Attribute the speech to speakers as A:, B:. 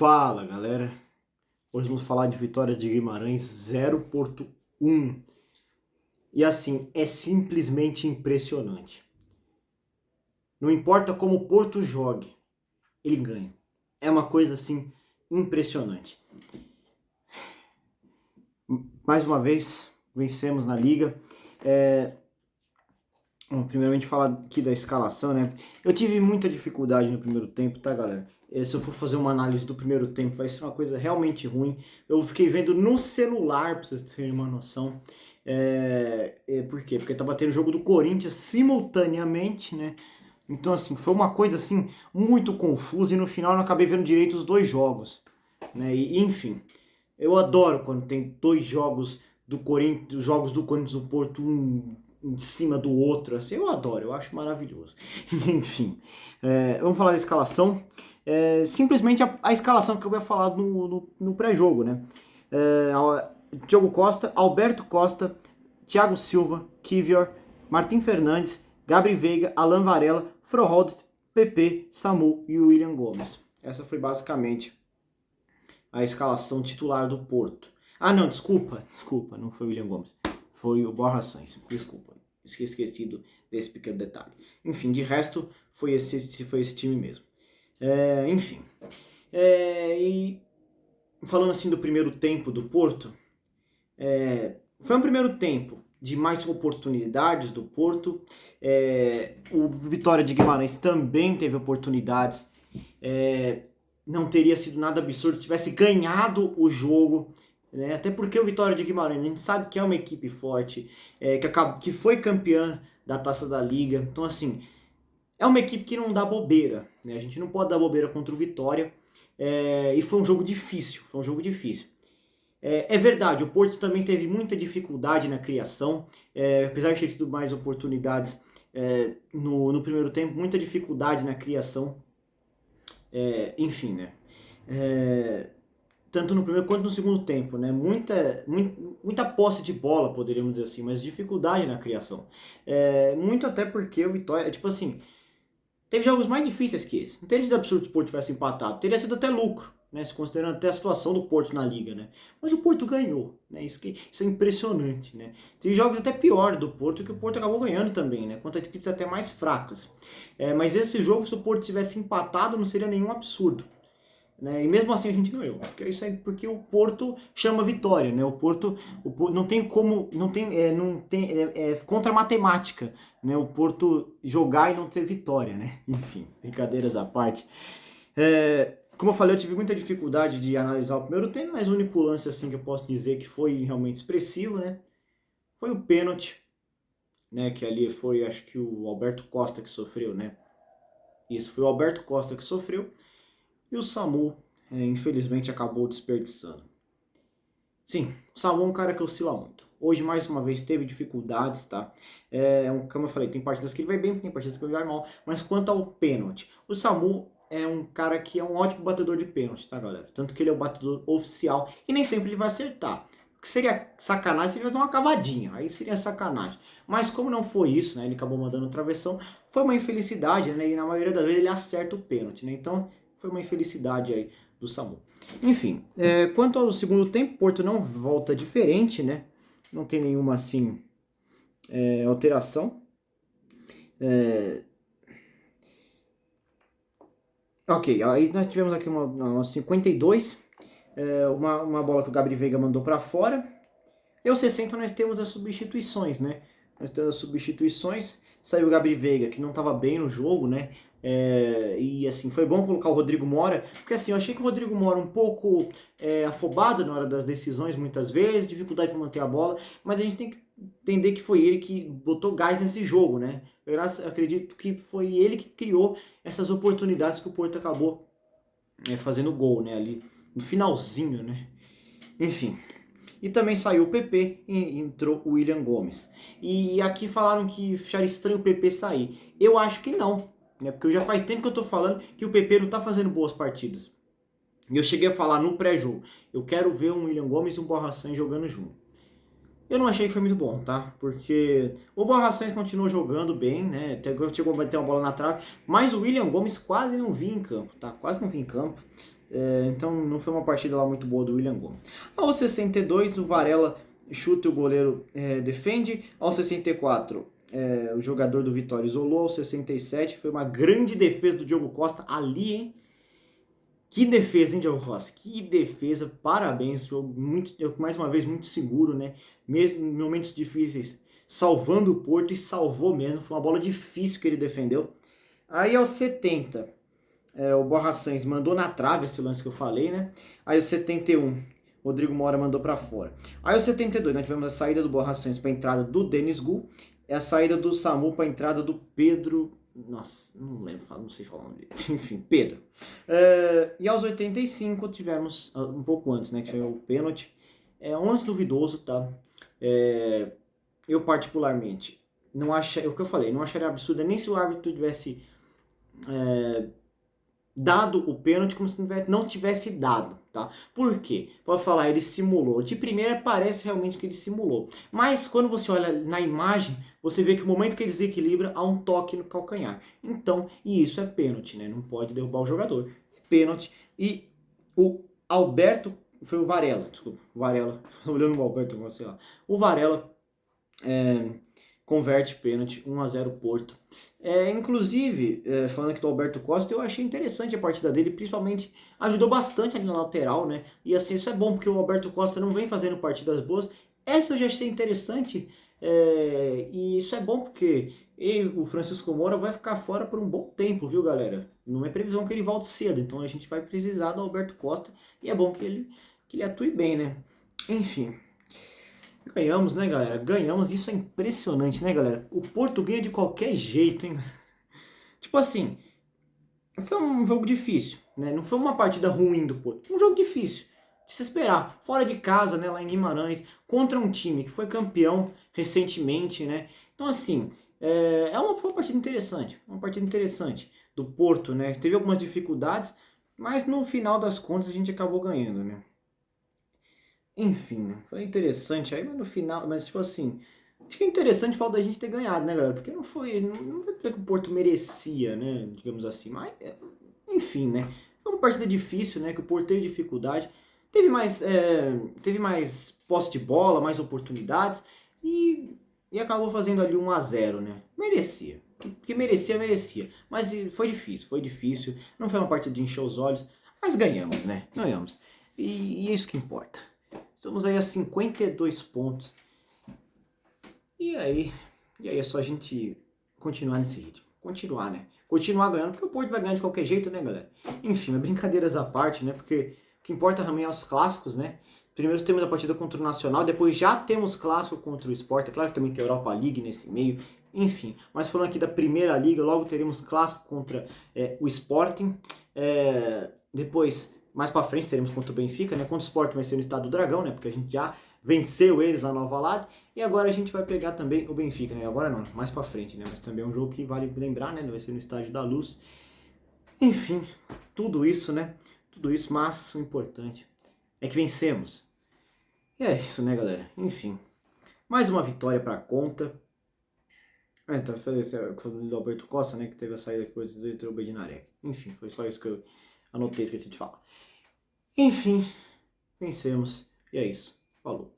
A: Fala, galera. Hoje vamos falar de Vitória de Guimarães 0 Porto 1. E assim, é simplesmente impressionante. Não importa como o Porto jogue, ele ganha. É uma coisa assim impressionante. Mais uma vez, vencemos na Liga. Bom, primeiramente falar aqui da escalação, né? Eu tive muita dificuldade no primeiro tempo, tá, galera? Se eu for fazer uma análise do primeiro tempo, vai ser uma coisa realmente ruim. Eu fiquei vendo no celular, pra vocês terem uma noção. Por quê? Porque tava tendo o jogo do Corinthians simultaneamente, né? Então, assim, foi uma coisa, assim, muito confusa e no final eu não acabei vendo direito os dois jogos, né? E, enfim, eu adoro quando tem dois jogos do Corinthians, os jogos do Corinthians do Porto, um em cima do outro, assim, eu adoro, eu acho maravilhoso. Enfim, vamos falar da escalação. Simplesmente a escalação que eu ia falar no pré-jogo, né? Diogo Costa, Alberto Costa, Thiago Silva, Kivior, Martim Fernandes, Gabri Veiga, Alan Varela, Froholt, PP, Samu e William Gomes. Essa foi basicamente a escalação titular do Porto. Ah, não, desculpa, não foi o William Gomes. Foi o Borja Sainz, desculpa, esquecido desse pequeno detalhe. Enfim, de resto, foi esse time mesmo. Enfim, e falando assim do primeiro tempo do Porto, foi um primeiro tempo de mais oportunidades do Porto. O Vitória de Guimarães também teve oportunidades. Não teria sido nada absurdo se tivesse ganhado o jogo, né? Até porque o Vitória de Guimarães, a gente sabe que é uma equipe forte, que foi campeã da Taça da Liga. Então, assim, é uma equipe que não dá bobeira, né? A gente não pode dar bobeira contra o Vitória. E foi um jogo difícil, É verdade, o Porto também teve muita dificuldade na criação, apesar de ter tido mais oportunidades no primeiro tempo, muita dificuldade na criação. Enfim, né? Tanto no primeiro quanto no segundo tempo, né? Muita posse de bola, poderíamos dizer assim, mas dificuldade na criação. Muito até porque o Vitória, tipo assim, teve jogos mais difíceis que esse. Não teria sido absurdo se o Porto tivesse empatado, teria sido até lucro, né? Se considerando até a situação do Porto na Liga, né? Mas o Porto ganhou, né? Isso é impressionante, né? Tem jogos até pior do Porto que o Porto acabou ganhando também, né? Contra equipes até mais fracas. Mas esse jogo, se o Porto tivesse empatado, não seria nenhum absurdo. Né? E mesmo assim a gente ganhou, porque isso é porque o Porto chama vitória, né? O Porto não tem como, contra a matemática, né? O Porto jogar e não ter vitória, né? Enfim, brincadeiras à parte. Como eu falei, eu tive muita dificuldade de analisar o primeiro tempo, mas o único lance assim que eu posso dizer que foi realmente expressivo, né? Foi o pênalti, né? Que ali foi, acho que o Alberto Costa que sofreu, né? Isso, foi o Alberto Costa que sofreu. E o Samu, infelizmente, acabou desperdiçando. Sim, o Samu é um cara que oscila muito. Hoje, mais uma vez, teve dificuldades, tá? Como eu falei, tem partidas que ele vai bem, tem partidas que ele vai mal. Mas quanto ao pênalti, o Samu é um cara que é um ótimo batedor de pênalti, tá, galera? Tanto que ele é o batedor oficial e nem sempre ele vai acertar. O que seria sacanagem se ele tivesse uma cavadinha, aí seria sacanagem. Mas como não foi isso, né? Ele acabou mandando travessão, foi uma infelicidade, né? E na maioria das vezes ele acerta o pênalti, né? Então foi uma infelicidade aí do Samu. Enfim, quanto ao segundo tempo, Porto não volta diferente, né? Não tem nenhuma, assim, alteração. Ok, aí nós tivemos aqui uma 52, uma bola que o Gabri Veiga mandou para fora. E aos 60 nós temos as substituições, né? Nós temos as substituições, saiu o Gabri Veiga, que não estava bem no jogo, né? E assim, foi bom colocar o Rodrigo Mora, porque assim, eu achei que o Rodrigo Mora um pouco afobado na hora das decisões, muitas vezes, dificuldade para manter a bola, mas a gente tem que entender que foi ele que botou gás nesse jogo, né? Eu acredito que foi ele que criou essas oportunidades que o Porto acabou fazendo gol, né? Ali no finalzinho, né? Enfim. E também saiu o PP e entrou o William Gomes. E aqui falaram que acharam estranho o PP sair. Eu acho que não, né? Porque já faz tempo que eu tô falando que o PP não tá fazendo boas partidas. E eu cheguei a falar no pré-jogo, eu quero ver um William Gomes e um Borja Sainz jogando junto. Eu não achei que foi muito bom, tá? Porque o Borraçães continuou jogando bem, né? Chegou a bater uma bola na trave, mas o William Gomes quase não vinha em campo, tá? Quase não vinha em campo. Então não foi uma partida lá muito boa do William Gomes. Aos 62, o Varela chuta e o goleiro defende. Aos 64, o jogador do Vitória isolou. Aos 67, foi uma grande defesa do Diogo Costa ali, hein? Que defesa, hein, Diogo Costa? Que defesa, parabéns. Jogo muito, mais uma vez, muito seguro, né? Mesmo em momentos difíceis, salvando o Porto e salvou mesmo. Foi uma bola difícil que ele defendeu. Aí aos 70, o Borja Sainz mandou na trave esse lance que eu falei, né? Aí aos 71, Rodrigo Mora mandou para fora. Aí aos 72, nós tivemos a saída do Borja Sainz para a entrada do Denis Gu, e a saída do Samu para a entrada do Pedro. Nossa, não lembro, não sei falar o nome dele. Enfim, Pedro. E aos 85 tivemos, um pouco antes, né, que foi o pênalti. Um lance duvidoso, tá? Eu particularmente, não achei, o que eu falei, não acharia absurdo nem se o árbitro tivesse dado o pênalti como se não tivesse dado, tá? Por quê? Pode falar, ele simulou. De primeira parece realmente que ele simulou. Mas quando você olha na imagem, você vê que o momento que ele desequilibra, há um toque no calcanhar. Então, e isso é pênalti, né? Não pode derrubar o jogador. Pênalti. E o Alberto, foi o Varela, desculpa, o Varela, olhando o Alberto, sei lá. O Varela converte pênalti, 1-0 Porto. Inclusive, falando aqui do Alberto Costa, eu achei interessante a partida dele, principalmente ajudou bastante ali na lateral, né? E assim, isso é bom, porque o Alberto Costa não vem fazendo partidas boas. Essa eu já achei interessante, e isso é bom porque o Francisco Moura vai ficar fora por um bom tempo, viu, galera? Não é previsão que ele volte cedo, então a gente vai precisar do Alberto Costa, e é bom que ele atue bem, né? Enfim. Ganhamos, né, galera? Ganhamos. Isso é impressionante, né, galera? O Porto ganha de qualquer jeito, hein? Tipo assim, foi um jogo difícil, né? Não foi uma partida ruim do Porto. Um jogo difícil de se esperar. Fora de casa, né, lá em Guimarães, contra um time que foi campeão recentemente, né? Então, assim, foi uma partida interessante. Uma partida interessante do Porto, né? Teve algumas dificuldades, mas no final das contas a gente acabou ganhando, né? Enfim, foi interessante aí, mas no final, mas tipo assim, acho que é interessante o fato da gente ter ganhado, né, galera? Porque não vai dizer que o Porto merecia, né, digamos assim, mas enfim, né? Foi uma partida difícil, né, que o Porto teve dificuldade, teve mais posse de bola, mais oportunidades e acabou fazendo ali 1-0, né? Merecia. Que merecia, merecia. Mas foi difícil, não foi uma partida de encher os olhos, mas ganhamos, né? Ganhamos. E é isso que importa. Estamos aí a 52 pontos. E aí é só a gente continuar nesse ritmo. Continuar, né? Continuar ganhando, porque o Porto vai ganhar de qualquer jeito, né, galera? Enfim, brincadeiras à parte, né? Porque o que importa também é os clássicos, né? Primeiro temos a partida contra o Nacional, depois já temos clássico contra o Sport. É claro que também tem a Europa League nesse meio. Enfim, mas falando aqui da Primeira Liga, logo teremos clássico contra o Sporting. Depois, mais pra frente, teremos contra o Benfica, né? Contra o Sport vai ser no Estado do Dragão, né? Porque a gente já venceu eles lá no Alvalade. E agora a gente vai pegar também o Benfica, né? Agora não, mais pra frente, né? Mas também é um jogo que vale lembrar, né? Vai ser no Estádio da Luz. Enfim, tudo isso, né? Tudo isso, mas o importante é que vencemos. E é isso, né, galera? Enfim, mais uma vitória pra conta. Então, falando do Alberto Costa, né? Que teve a saída depois do Heitor Bedinarek. Enfim, foi só isso que eu anotei, esqueci de falar. Enfim, vencemos. E é isso. Falou.